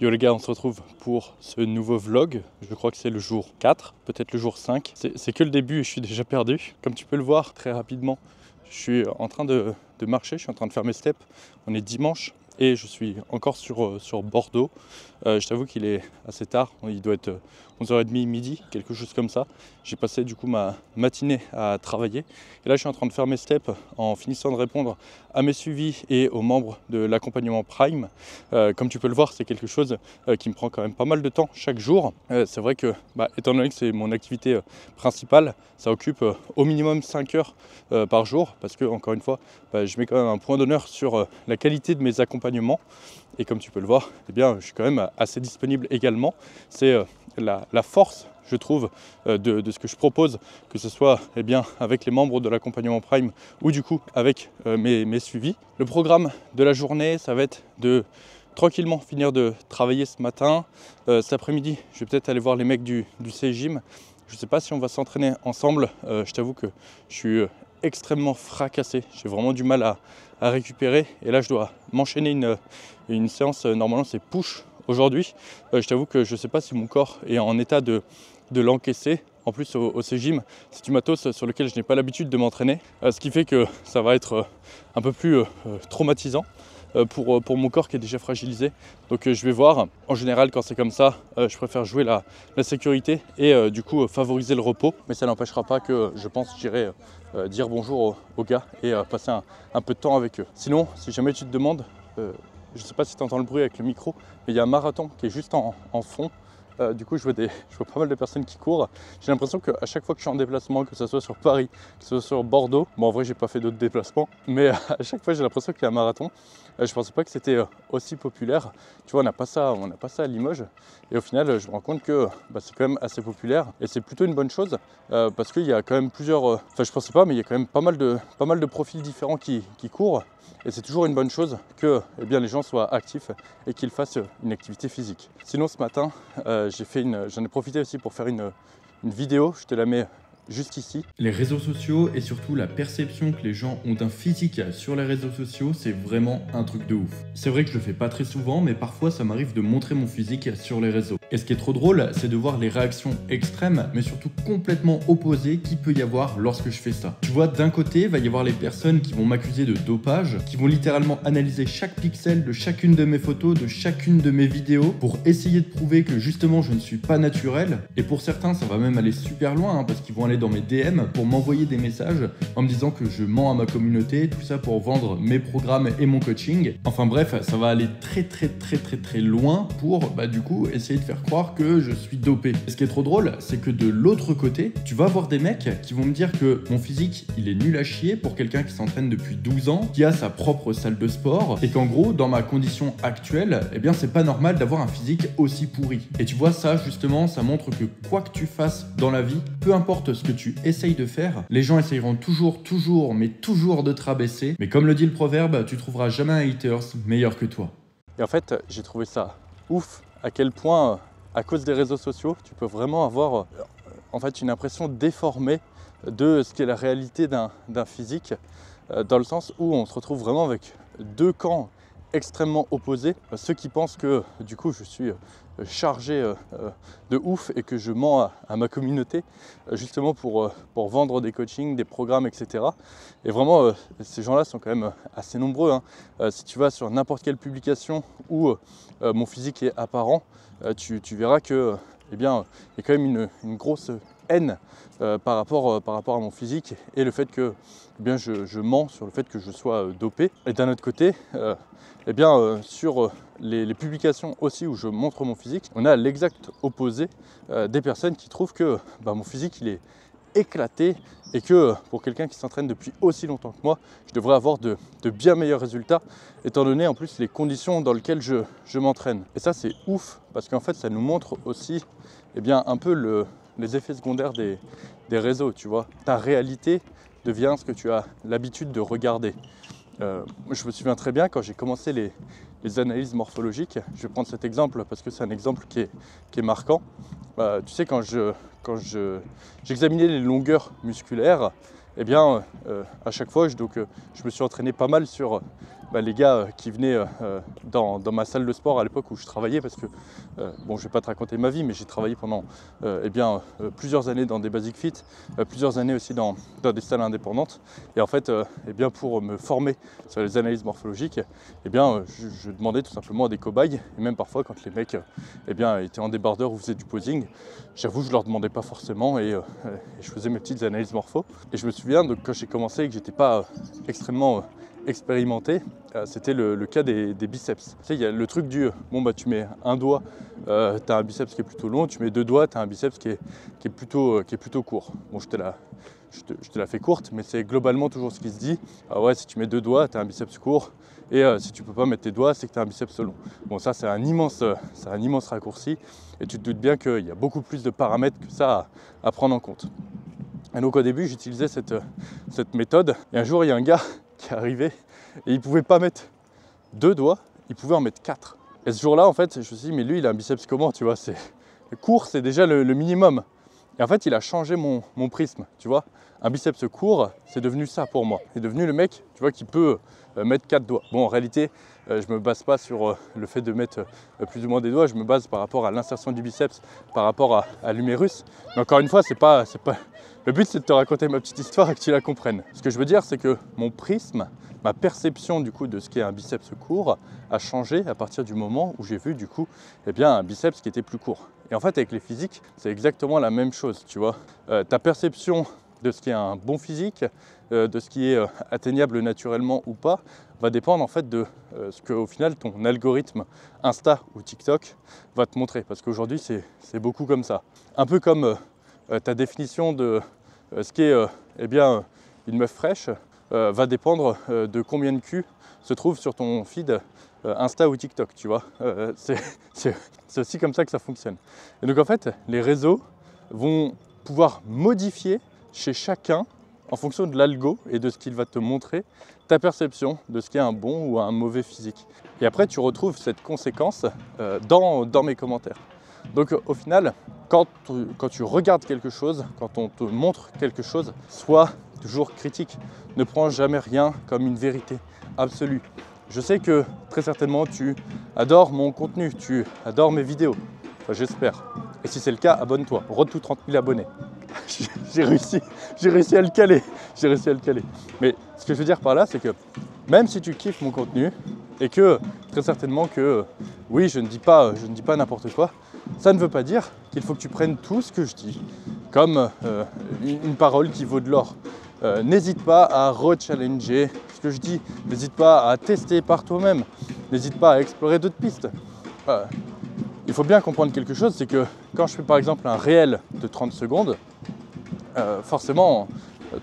Yo les gars, on se retrouve pour ce nouveau vlog. Je crois que c'est le jour 4, peut-être le jour 5. C'est que le début et je suis déjà perdu. Comme tu peux le voir très rapidement, je suis en train de marcher, je suis en train de faire mes steps. On est dimanche et je suis encore sur Bordeaux. Je t'avoue qu'il est assez tard, il doit être 11h30, midi, quelque chose comme ça. J'ai passé du coup ma matinée à travailler. Et là je suis en train de faire mes steps en finissant de répondre à mes suivis et aux membres de l'accompagnement Prime. Comme tu peux le voir, c'est quelque chose qui me prend quand même pas mal de temps chaque jour. C'est vrai que, étant donné que c'est mon activité principale, ça occupe au minimum 5 heures par jour. Parce que, encore une fois, je mets quand même un point d'honneur sur la qualité de mes accompagnements. Et comme tu peux le voir, eh bien, je suis quand même assez disponible également. C'est la force, je trouve, de ce que je propose, que ce soit avec les membres de l'accompagnement Prime ou du coup avec mes suivis. Le programme de la journée, ça va être de tranquillement finir de travailler ce matin. Cet après-midi, je vais peut-être aller voir les mecs du C-Gym. Je ne sais pas si on va s'entraîner ensemble. Je t'avoue que je suis extrêmement fracassé. J'ai vraiment du mal à récupérer. Et là, je dois m'enchaîner une séance. Normalement, c'est push aujourd'hui. Je t'avoue que je ne sais pas si mon corps est en état de l'encaisser. En plus, au C-Gym, c'est du matos sur lequel je n'ai pas l'habitude de m'entraîner. Ce qui fait que ça va être un peu plus traumatisant. Pour mon corps qui est déjà fragilisé. Donc je vais voir. En général, quand c'est comme ça, je préfère jouer la sécurité et du coup favoriser le repos. Mais ça n'empêchera pas que je pense j'irai dire bonjour aux gars et passer un peu de temps avec eux. Sinon, si jamais tu te demandes, je ne sais pas si tu entends le bruit avec le micro, mais il y a un marathon qui est juste en fond. Du coup, je vois pas mal de personnes qui courent. J'ai l'impression qu'à chaque fois que je suis en déplacement, que ce soit sur Paris, que ce soit sur Bordeaux, bon en vrai j'ai pas fait d'autres déplacements, mais à chaque fois j'ai l'impression qu'il y a un marathon. Je pensais pas que c'était aussi populaire. Tu vois, on a pas ça à Limoges. Et au final, je me rends compte que c'est quand même assez populaire. Et c'est plutôt une bonne chose parce qu'il y a quand même plusieurs... Enfin, je pensais pas, mais il y a quand même pas mal de profils différents qui courent. Et c'est toujours une bonne chose que les gens soient actifs et qu'ils fassent une activité physique. Sinon, ce matin, j'en ai profité aussi pour faire une vidéo. Je te la mets juste ici. Les réseaux sociaux et surtout la perception que les gens ont d'un physique sur les réseaux sociaux, c'est vraiment un truc de ouf. C'est vrai que je le fais pas très souvent, mais parfois ça m'arrive de montrer mon physique sur les réseaux. Et ce qui est trop drôle, c'est de voir les réactions extrêmes, mais surtout complètement opposées qu'il peut y avoir lorsque je fais ça. Tu vois, d'un côté, il va y avoir les personnes qui vont m'accuser de dopage, qui vont littéralement analyser chaque pixel de chacune de mes photos, de chacune de mes vidéos, pour essayer de prouver que justement je ne suis pas naturel. Et pour certains, ça va même aller super loin, parce qu'ils vont aller dans mes DM pour m'envoyer des messages en me disant que je mens à ma communauté, tout ça pour vendre mes programmes et mon coaching. Enfin bref, ça va aller très loin pour du coup essayer de faire croire que je suis dopé. Et ce qui est trop drôle, c'est que de l'autre côté, tu vas avoir des mecs qui vont me dire que mon physique, il est nul à chier pour quelqu'un qui s'entraîne depuis 12 ans, qui a sa propre salle de sport, et qu'en gros, dans ma condition actuelle, c'est pas normal d'avoir un physique aussi pourri. Et tu vois, ça justement, ça montre que quoi que tu fasses dans la vie, peu importe ce que tu essayes de faire, les gens essayeront toujours de te rabaisser. Mais comme le dit le proverbe, tu trouveras jamais un haters meilleur que toi. Et en fait, j'ai trouvé ça ouf à quel point, à cause des réseaux sociaux, tu peux vraiment avoir une impression déformée de ce qu'est la réalité d'un physique, dans le sens où on se retrouve vraiment avec deux camps extrêmement opposés. Ceux qui pensent que du coup je suis chargé de ouf et que je mens à ma communauté justement pour vendre des coachings, des programmes, etc. Et vraiment ces gens-là sont quand même assez nombreux. Si tu vas sur n'importe quelle publication où mon physique est apparent, tu verras que il y a quand même une grosse haine par rapport à mon physique et le fait que je mens sur le fait que je sois dopé. Et d'un autre côté, sur les publications aussi où je montre mon physique, on a l'exact opposé des personnes qui trouvent que mon physique il est éclaté et que pour quelqu'un qui s'entraîne depuis aussi longtemps que moi, je devrais avoir de bien meilleurs résultats étant donné en plus les conditions dans lesquelles je m'entraîne. Et ça c'est ouf parce qu'en fait ça nous montre aussi un peu les effets secondaires des réseaux, tu vois. Ta réalité devient ce que tu as l'habitude de regarder. Je me souviens très bien quand j'ai commencé les analyses morphologiques. Je vais prendre cet exemple parce que c'est un exemple qui est marquant. Tu sais, quand j'examinais les longueurs musculaires, à chaque fois, je me suis entraîné pas mal sur les gars qui venaient dans ma salle de sport à l'époque où je travaillais, parce que bon, je vais pas te raconter ma vie, mais j'ai travaillé pendant plusieurs années dans des Basic Fit, plusieurs années aussi dans des salles indépendantes, et en fait pour me former sur les analyses morphologiques, je demandais tout simplement à des cobayes, et même parfois quand les mecs étaient en débardeur ou faisaient du posing, j'avoue je leur demandais pas forcément, et je faisais mes petites analyses morpho. Et je me souviens de quand j'ai commencé et que j'étais pas extrêmement expérimenté, c'était le cas des biceps. Tu sais, il y a le truc du tu mets un doigt, tu as un biceps qui est plutôt long, tu mets deux doigts, tu as un biceps qui est plutôt court. Bon, je te la fais courte, mais c'est globalement toujours ce qui se dit. Ah ouais, si tu mets deux doigts, tu as un biceps court, et si tu peux pas mettre tes doigts, c'est que tu as un biceps long. Bon, ça c'est un immense raccourci, et tu te doutes bien qu'il y a beaucoup plus de paramètres que ça à prendre en compte. Et donc au début, j'utilisais cette méthode, et un jour, il y a un gars qui est arrivé, et il ne pouvait pas mettre deux doigts, il pouvait en mettre 4. Et ce jour-là, en fait, je me suis dit, mais lui, il a un biceps comment, tu vois, court, c'est déjà le minimum. Et en fait, il a changé mon prisme, tu vois. Un biceps court, c'est devenu ça pour moi. C'est devenu le mec, tu vois, qui peut mettre 4 doigts. Bon, en réalité, je ne me base pas sur le fait de mettre plus ou moins des doigts, je me base par rapport à l'insertion du biceps, par rapport à l'humérus. Mais encore une fois, c'est pas... Le but, c'est de te raconter ma petite histoire et que tu la comprennes. Ce que je veux dire, c'est que mon prisme, ma perception du coup de ce qu'est un biceps court a changé à partir du moment où j'ai vu du coup un biceps qui était plus court. Et en fait, avec les physiques, c'est exactement la même chose, tu vois. Ta perception de ce qui est un bon physique, de ce qui est atteignable naturellement ou pas, va dépendre en fait de ce que au final ton algorithme Insta ou TikTok va te montrer. Parce qu'aujourd'hui, c'est beaucoup comme ça. Un peu comme ta définition de ce qu'est une meuf fraîche va dépendre de combien de culs se trouve sur ton feed Insta ou TikTok, tu vois. C'est aussi comme ça que ça fonctionne. Et donc en fait, les réseaux vont pouvoir modifier chez chacun, en fonction de l'algo et de ce qu'il va te montrer, ta perception de ce qu'est un bon ou un mauvais physique. Et après, tu retrouves cette conséquence dans mes commentaires. Donc au final, quand tu regardes quelque chose, quand on te montre quelque chose, sois toujours critique. Ne prends jamais rien comme une vérité absolue. Je sais que très certainement tu adores mon contenu, tu adores mes vidéos. Enfin, j'espère. Et si c'est le cas, abonne-toi. Road to 30 000 abonnés. J'ai réussi à le caler. Mais ce que je veux dire par là, c'est que même si tu kiffes mon contenu et que très certainement que oui, je ne dis pas n'importe quoi, ça ne veut pas dire qu'il faut que tu prennes tout ce que je dis comme une parole qui vaut de l'or. N'hésite pas à re-challenger ce que je dis, n'hésite pas à tester par toi-même, n'hésite pas à explorer d'autres pistes. Il faut bien comprendre quelque chose, c'est que quand je fais par exemple un réel de 30 secondes, forcément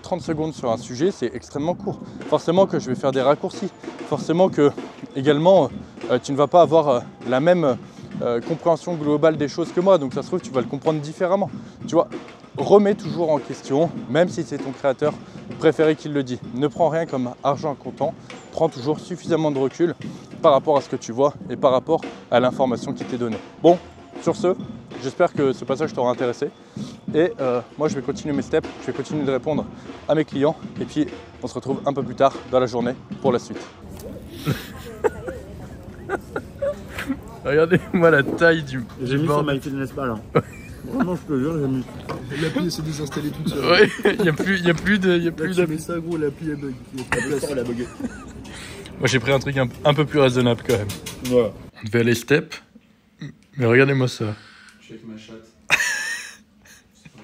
30 secondes sur un sujet c'est extrêmement court. Forcément que je vais faire des raccourcis, forcément que également tu ne vas pas avoir la même compréhension globale des choses que moi, donc ça se trouve tu vas le comprendre différemment. Tu vois, remets toujours en question, même si c'est ton créateur préféré qui le dit. Ne prends rien comme argent comptant, prends toujours suffisamment de recul par rapport à ce que tu vois et par rapport à l'information qui t'est donnée. Bon, sur ce, j'espère que ce passage t'aura intéressé. Et moi, je vais continuer mes steps, je vais continuer de répondre à mes clients. Et puis, on se retrouve un peu plus tard dans la journée pour la suite. Regardez-moi la taille du... J'ai mis sur MyFitness pas là. Vraiment, je te jure, j'ai mis. L'appli s'est désinstallée toute seule. Ouais, il n'y a plus Là, tu mets d'appli. ça, gros, l'appli elle bug. Elle a bugué. Moi j'ai pris un truc un peu plus raisonnable quand même. Ouais. On devait aller step, mais regardez-moi ça. Je suis avec ma chatte.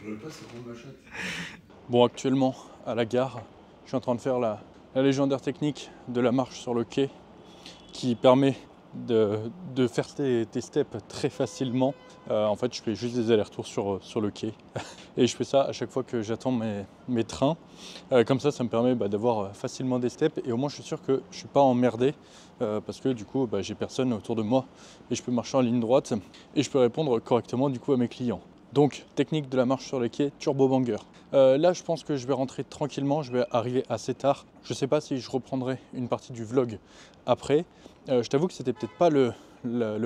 Je veux pas, c'est vraiment ma chatte. Bon, actuellement, à la gare, je suis en train de faire la légendaire technique de la marche sur le quai qui permet de faire tes steps très facilement. En fait, je fais juste des allers-retours sur le quai et je fais ça à chaque fois que j'attends mes trains. Comme ça me permet d'avoir facilement des steps et au moins je suis sûr que je ne suis pas emmerdé parce que du coup, j'ai personne autour de moi et je peux marcher en ligne droite et je peux répondre correctement du coup à mes clients. Donc, technique de la marche sur le quai, turbo banger. Là, je pense que je vais rentrer tranquillement, je vais arriver assez tard. Je ne sais pas si je reprendrai une partie du vlog après. Je t'avoue que c'était peut-être pas le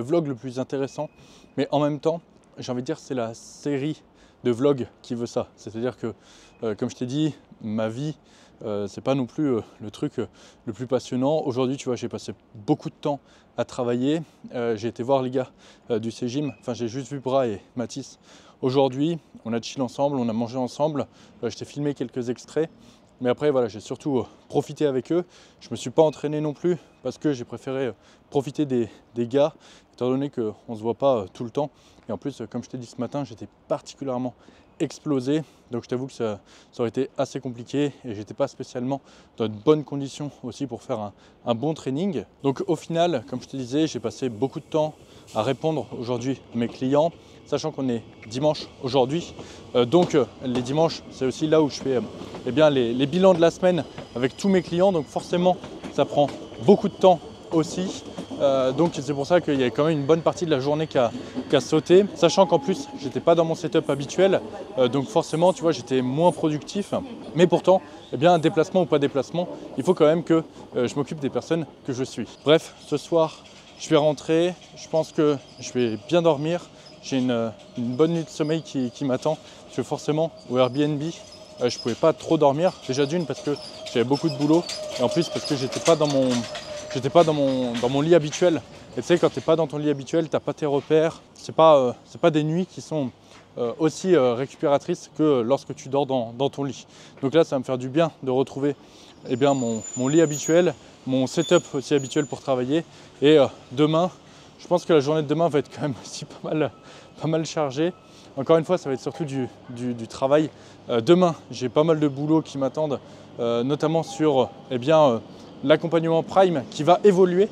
vlog le plus intéressant, mais en même temps, j'ai envie de dire c'est la série de vlogs qui veut ça. C'est-à-dire que, comme je t'ai dit, ma vie c'est pas non plus le truc le plus passionnant. Aujourd'hui, tu vois, j'ai passé beaucoup de temps à travailler. J'ai été voir les gars du C-Gym, enfin j'ai juste vu Bras et Mathis aujourd'hui. On a chill ensemble, on a mangé ensemble. Je t'ai filmé quelques extraits. Mais après, voilà, j'ai surtout profité avec eux. Je ne me suis pas entraîné non plus parce que j'ai préféré profiter des gars, étant donné qu'on ne se voit pas tout le temps. Et en plus, comme je t'ai dit ce matin, j'étais particulièrement explosé. Donc je t'avoue que ça aurait été assez compliqué et j'étais pas spécialement dans de bonnes conditions aussi pour faire un bon training. Donc au final, comme je te disais, j'ai passé beaucoup de temps à répondre aujourd'hui à mes clients, sachant qu'on est dimanche aujourd'hui. Donc les dimanches, c'est aussi là où je fais eh bien, les bilans de la semaine avec tous mes clients. Donc forcément, ça prend beaucoup de temps aussi. Donc c'est pour ça qu'il y a quand même une bonne partie de la journée qui a sauté, sachant qu'en plus j'étais pas dans mon setup habituel, donc forcément tu vois j'étais moins productif, mais pourtant eh bien déplacement ou pas déplacement, il faut quand même que je m'occupe des personnes que je suis. Bref, ce soir je vais rentrer, je pense que je vais bien dormir, j'ai une bonne nuit de sommeil qui m'attend, parce que forcément au Airbnb je pouvais pas trop dormir, déjà d'une parce que j'avais beaucoup de boulot, et en plus parce que j'étais pas dans mon lit habituel. Et tu sais, quand tu n'es pas dans ton lit habituel, tu n'as pas tes repères. C'est pas des nuits qui sont aussi récupératrices que lorsque tu dors dans ton lit. Donc là, ça va me faire du bien de retrouver eh bien, mon lit habituel, mon setup aussi habituel pour travailler. Et demain, je pense que la journée de demain va être quand même aussi pas mal chargée. Encore une fois, ça va être surtout du travail. Demain, j'ai pas mal de boulot qui m'attendent, notamment sur eh bien, l'accompagnement Prime qui va évoluer.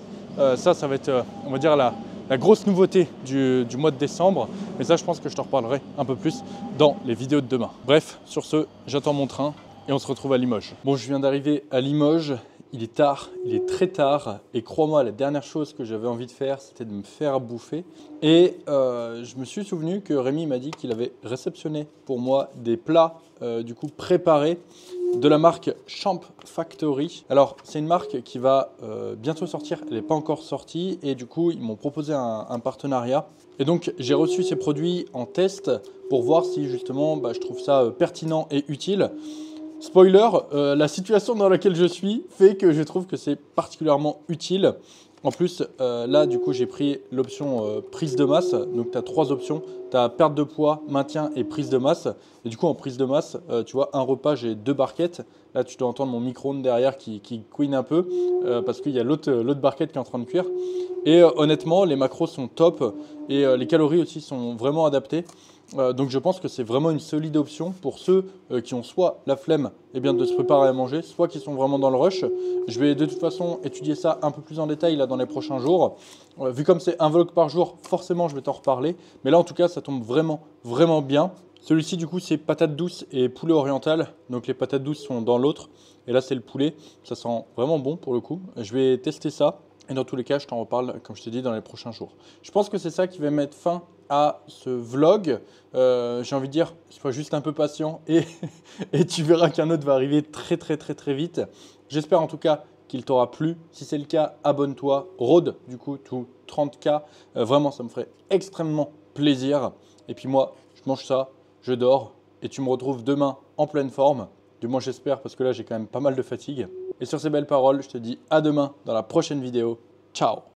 Ça va être, on va dire, la grosse nouveauté du mois de décembre. Mais ça, je pense que je t'en reparlerai un peu plus dans les vidéos de demain. Bref, sur ce, j'attends mon train et on se retrouve à Limoges. Bon, je viens d'arriver à Limoges. Il est tard, il est très tard. Et crois-moi, la dernière chose que j'avais envie de faire, c'était de me faire bouffer. Et je me suis souvenu que Rémi m'a dit qu'il avait réceptionné pour moi des plats du coup préparés de la marque Champ Factory. Alors c'est une marque qui va bientôt sortir, elle n'est pas encore sortie et du coup ils m'ont proposé un partenariat. Et donc j'ai reçu ces produits en test pour voir si justement je trouve ça pertinent et utile. Spoiler, la situation dans laquelle je suis fait que je trouve que c'est particulièrement utile. En plus, là, du coup, j'ai pris l'option prise de masse. Donc, tu as 3 options. Tu as perte de poids, maintien et prise de masse. Et du coup, en prise de masse, tu vois, un repas, j'ai 2 barquettes. Là, tu dois entendre mon micro-ondes derrière qui couine un peu parce qu'il y a l'autre barquette qui est en train de cuire. Et honnêtement, les macros sont top et les calories aussi sont vraiment adaptées. Donc je pense que c'est vraiment une solide option pour ceux qui ont soit la flemme de se préparer à manger, soit qui sont vraiment dans le rush. Je vais de toute façon étudier ça un peu plus en détail là, dans les prochains jours. Vu comme c'est un vlog par jour, forcément je vais t'en reparler. Mais là en tout cas ça tombe vraiment bien. Celui-ci du coup c'est patates douces et poulet oriental. Donc les patates douces sont dans l'autre. Et là c'est le poulet. Ça sent vraiment bon pour le coup. Je vais tester ça. Et dans tous les cas je t'en reparle comme je t'ai dit dans les prochains jours. Je pense que c'est ça qui va mettre fin à ce vlog. J'ai envie de dire, sois juste un peu patient et tu verras qu'un autre va arriver très vite. J'espère en tout cas qu'il t'aura plu. Si c'est le cas, abonne-toi. Rôde du coup tout 30K. Vraiment, ça me ferait extrêmement plaisir. Et puis moi, je mange ça, je dors et tu me retrouves demain en pleine forme. Du moins j'espère parce que là j'ai quand même pas mal de fatigue. Et sur ces belles paroles, je te dis à demain dans la prochaine vidéo. Ciao!